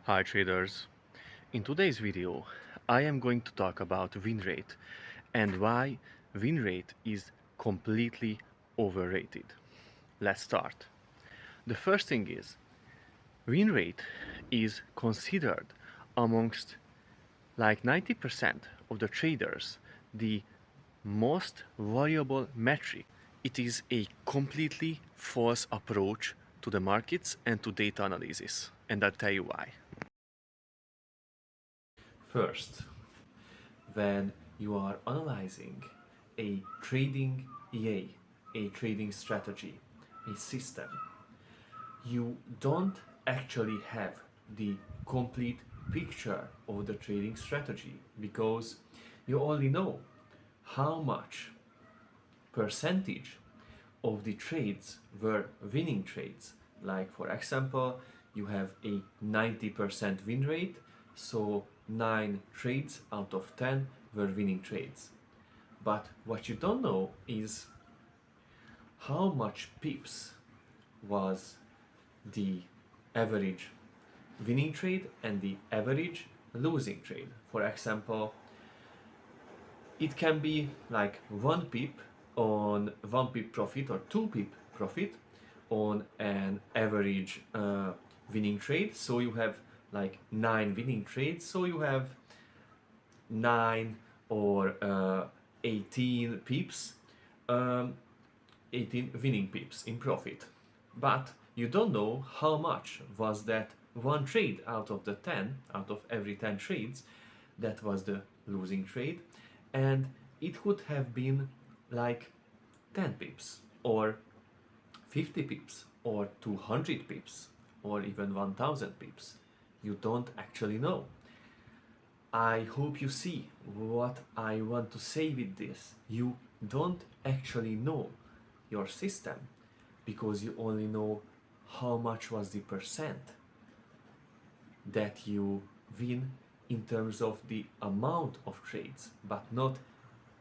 Hi traders, in today's video I am going to talk about win rate and why win rate is completely overrated. Let's start. The first thing is win rate is considered amongst like 90% of the traders the most valuable metric. It is a completely false approach to the markets and to data analysis, and I'll tell you why. First, when you are analyzing a trading a trading strategy, a system, you don't actually have the complete picture of the trading strategy because you only know how much percentage of the trades were winning trades. Like, for example, you have a 90% win rate, so 9 trades out of 10 were winning trades. But what you don't know is how much pips was the average winning trade and the average losing trade. For example, it can be like 1 pip on 1 pip profit or 2 pip profit on an average winning trade. So you have like 9 winning trades, so you have 9 or 18 pips, 18 winning pips in profit. But you don't know how much was that one trade out of the 10, out of every 10 trades, that was the losing trade. And it could have been like 10 pips or 50 pips or 200 pips or even 1000 pips. You don't actually know. I hope you see what I want to say with this. You don't actually know your system because you only know how much was the percent that you win in terms of the amount of trades, but not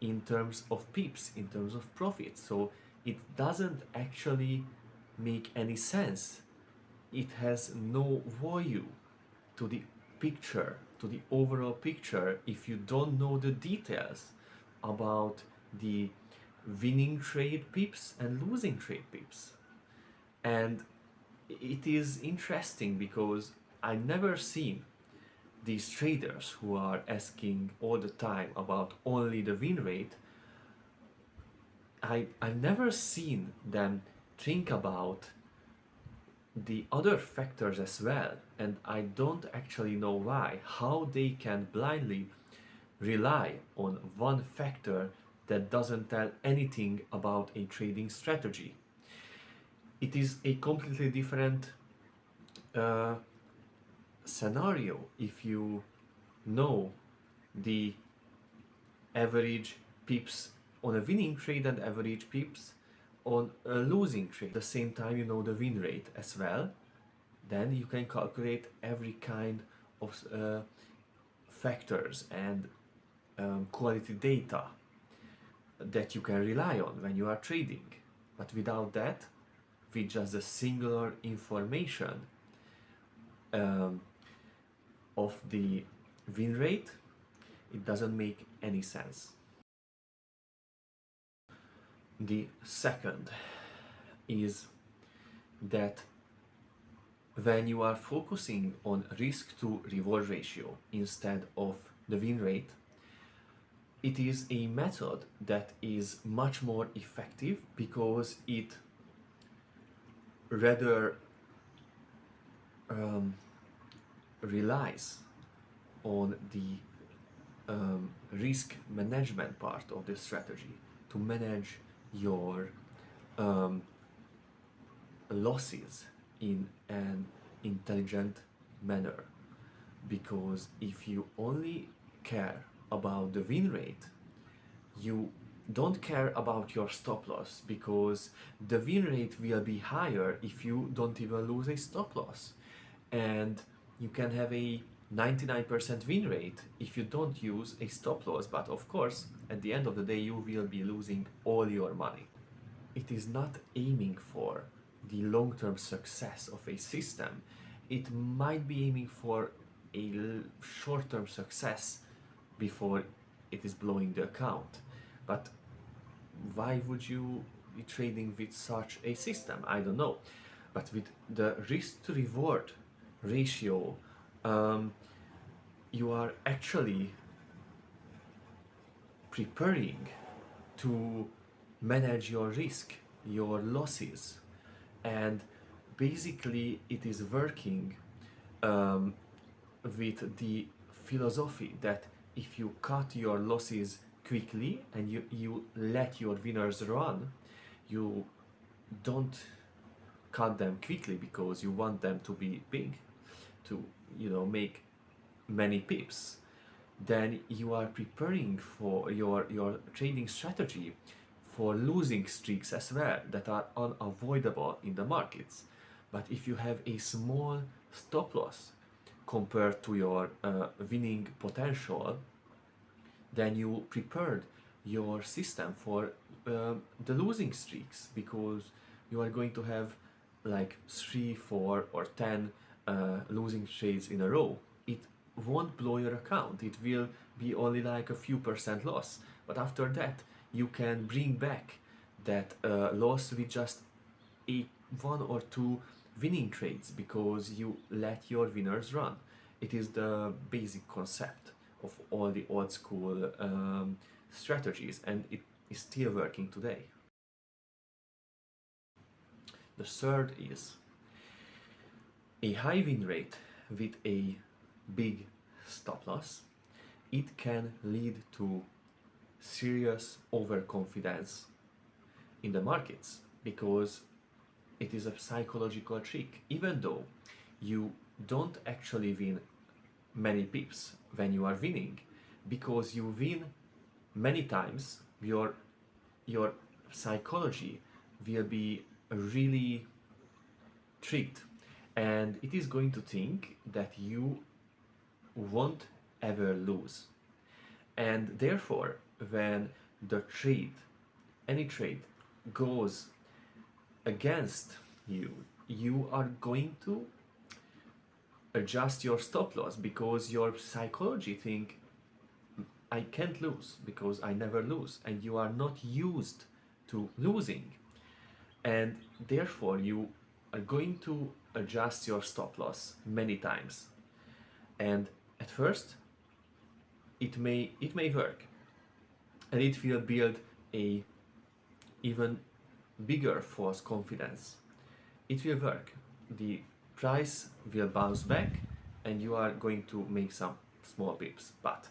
in terms of pips, in terms of profit. So it doesn't actually make any sense. It has no value to the picture, to the overall picture, if you don't know the details about the winning trade pips and losing trade pips. And it is interesting because I never seen these traders who are asking all the time about only the win rate. I've never seen them think about the other factors as well, and I don't actually know why, how they can blindly rely on one factor that doesn't tell anything about a trading strategy. It is a completely different uh, scenario if you know the average pips on a winning trade and average pips on a losing trade. At the same time, you know the win rate as well. Then you can calculate every kind of factors and quality data that you can rely on when you are trading. But without that, with just a singular information um, of the win rate, it doesn't make any sense. The second is that when you are focusing on risk to reward ratio instead of the win rate, it is a method that is much more effective because it rather relies on the risk management part of the strategy to manage your um, losses in an intelligent manner. Because if you only care about the win rate, you don't care about your stop loss because the win rate will be higher if you don't even lose a stop loss. And you can have a 99% win rate if you don't use a stop loss, but of course, at the end of the day, you will be losing all your money. It is not aiming for the long term success of a system, it might be aiming for a short-term success before it is blowing the account. But why would you be trading with such a system? I don't know. But with the risk to reward ratio, um, you are actually preparing to manage your risk, your losses, and basically it is working um, with the philosophy that if you cut your losses quickly and you let your winners run, you don't cut them quickly because you want them to be big, to make many pips, then you are preparing for your trading strategy for losing streaks as well that are unavoidable in the markets. But if you have a small stop loss compared to your winning potential, then you prepared your system for the losing streaks, because you are going to have like 3, 4, or 10 losing trades in a row. It won't blow your account, it will be only like a few percent loss, but after that you can bring back that loss with just a 1 or 2 winning trades because you let your winners run. It is the basic concept of all the old school strategies, and it is still working today. The third is a high win rate with a big stop loss. It can lead to serious overconfidence in the markets because it is a psychological trick. Even though you don't actually win many pips when you are winning, because you win many times, your psychology will be really tricked, and it is going to think that you won't ever lose. And therefore, when the trade, any trade, goes against you, you are going to adjust your stop loss because your psychology think I can't lose because I never lose, and you are not used to losing, and therefore you are going to adjust your stop loss many times. And at first it may work, and it will build a even bigger false confidence. It will work, the price will bounce back, and you are going to make some small pips, but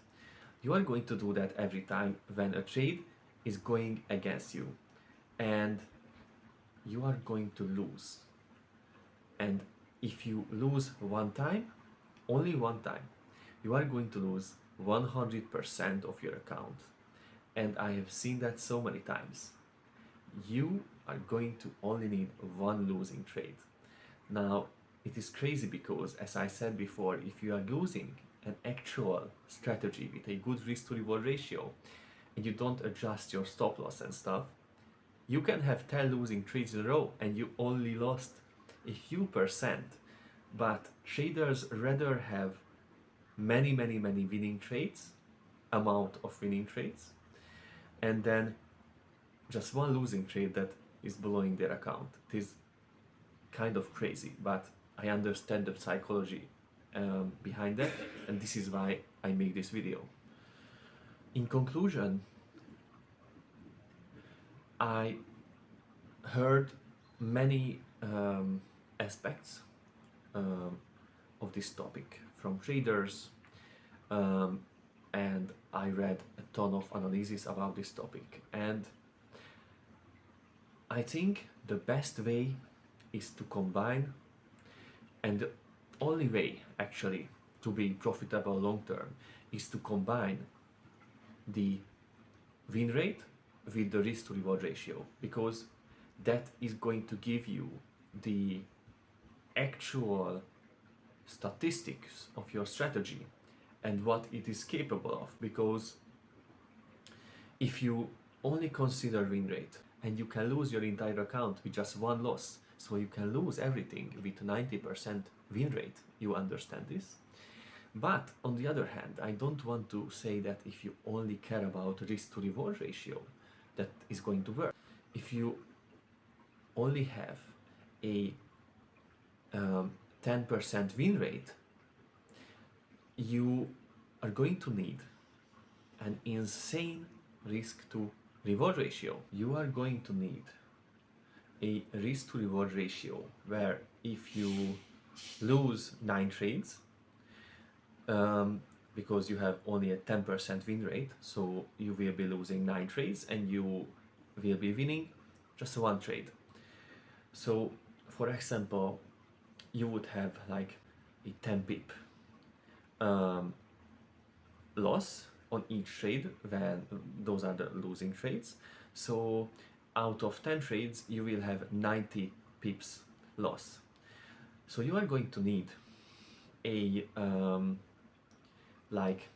you are going to do that every time when a trade is going against you, and you are going to lose. And if you lose one time, only one time, you are going to lose 100% of your account. And I have seen that so many times. You are going to only need one losing trade. Now, it is crazy because, as I said before, if you are losing an actual strategy with a good risk to reward ratio and you don't adjust your stop loss and stuff, you can have 10 losing trades in a row and you only lost a few percent. But traders rather have many winning trades, amount of winning trades, and then just one losing trade that is blowing their account. It is kind of crazy, but I understand the psychology behind that, and this is why I make this video. In conclusion, I heard many aspects of this topic from traders, and I read a ton of analysis about this topic, and I think the best way is to combine, and the only way actually to be profitable long term is to combine the win rate with the risk to reward ratio, because that is going to give you the actual statistics of your strategy and what it is capable of. Because if you only consider win rate, and you can lose your entire account with just one loss, so you can lose everything with 90% win rate, you understand this. But on the other hand, I don't want to say that if you only care about risk to reward ratio, that is going to work. If you only have a 10% win rate, you are going to need an insane risk to reward ratio. You are going to need a risk to reward ratio where if you lose 9 trades, because you have only a 10% win rate, so you will be losing 9 trades and you will be winning just 1 trade. So for example, you would have like a 10 pip loss on each trade when those are the losing trades. So out of 10 trades you will have 90 pips loss. So you are going to need a like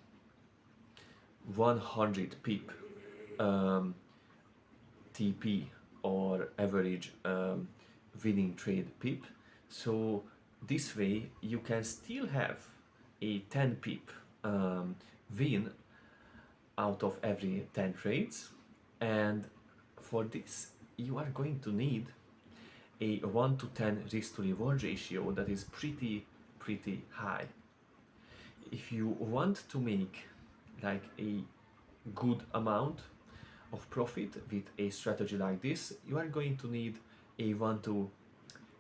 100 pip TP or average winning trade pip. So this way you can still have a 10 pip win out of every 10 trades, and for this you are going to need a 1 to 10 risk to reward ratio that is pretty high. If you want to make like a good amount of profit with a strategy like this, you are going to need a 1 to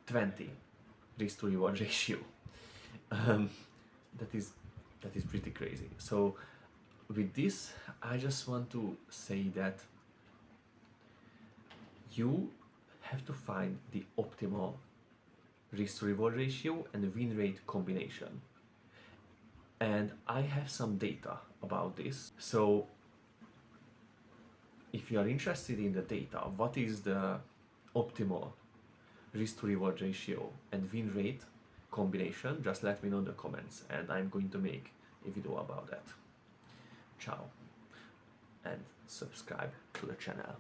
20 risk to reward ratio. That is pretty crazy. So with this, I just want to say that you have to find the optimal risk to reward ratio and win rate combination. And I have some data about this. So if you are interested in the data, what is the optimal risk to reward ratio and win rate combination, just let me know in the comments and I'm going to make a video about that. Ciao, and subscribe to the channel.